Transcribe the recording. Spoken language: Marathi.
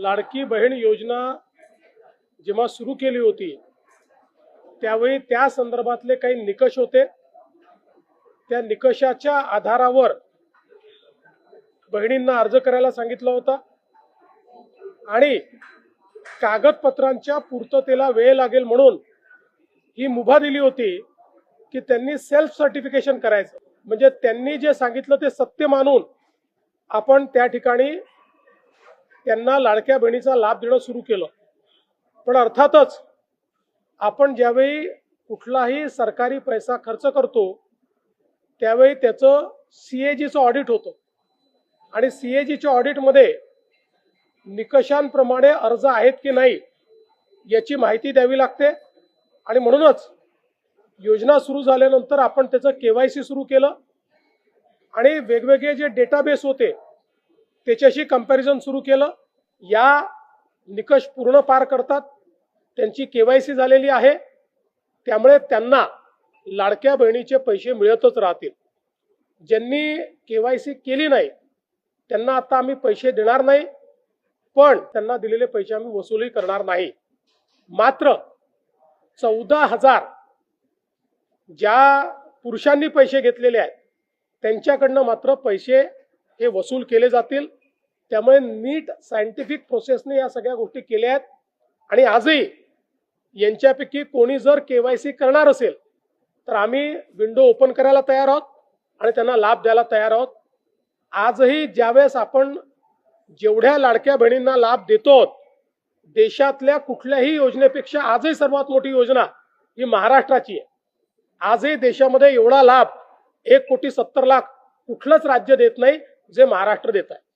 लाडकी बहीण योजना जेव्हा सुरू केली होती त्यावेळी त्या संदर्भातले काही निकष होते। त्या निकषाच्या आधारावर बहिणींना अर्ज करायला सांगितलं होतं आणि कागदपत्रांच्या पूर्ततेला वेळ लागेल म्हणून ही मुभा दिली होती की त्यांनी सेल्फ सर्टिफिकेशन करायचं, म्हणजे त्यांनी जे सांगितलं ते सत्य मानून आपण त्या ठिकाणी त्यांना लाडक्या बहिणीचा लाभ देणं सुरू केलं। पण अर्थातच आपण ज्यावेळी कुठलाही सरकारी पैसा खर्च करतो त्यावेळी त्याचं सीएजीचं ऑडिट होतं आणि सीएजीच्या ऑडिटमध्ये निकषांप्रमाणे अर्ज आहेत की नाही याची माहिती द्यावी लागते। आणि म्हणूनच योजना सुरू झाल्यानंतर आपण त्याचं केवायसी सुरू केलं आणि वेगवेगळे जे डेटाबेस होते त्याच्याशी कंपॅरिझन सुरू केलं। या निकष पूर्ण पार करतात, त्यांची केवायसी झालेली आहे, त्यामुळे त्यांना लाडक्या बहिणीचे पैसे मिळतच राहतील। ज्यांनी केवायसी केली नाही त्यांना आता आम्ही पैसे देणार नाही, पण त्यांना दिलेले पैसे आम्ही वसूलही करणार नाही। मात्र 14,000 ज्या पुरुषांनी पैसे घेतलेले आहेत त्यांच्याकडनं मात्र पैसे हे वसूल केले जातील। त्यामुळे नीट सायंटिफिक प्रोसेसने या सगळ्या गोष्टी केल्या आहेत आणि आजही यांच्यापैकी कोणी जर केवायसी करणार असेल तर आम्ही विंडो ओपन करायला तयार आहोत आणि त्यांना लाभ द्यायला तयार आहोत। आजही ज्यावेळेस आपण जेवढ्या लाडक्या बहिणींना लाभ देतो देशातल्या कुठल्याही योजनेपेक्षा आजही सर्वात मोठी योजना ही महाराष्ट्राची आहे। आजही देशामध्ये एवढा लाभ 1,70,00,000 कुठलंच राज्य देत नाही जे महाराष्ट्र देत आहे।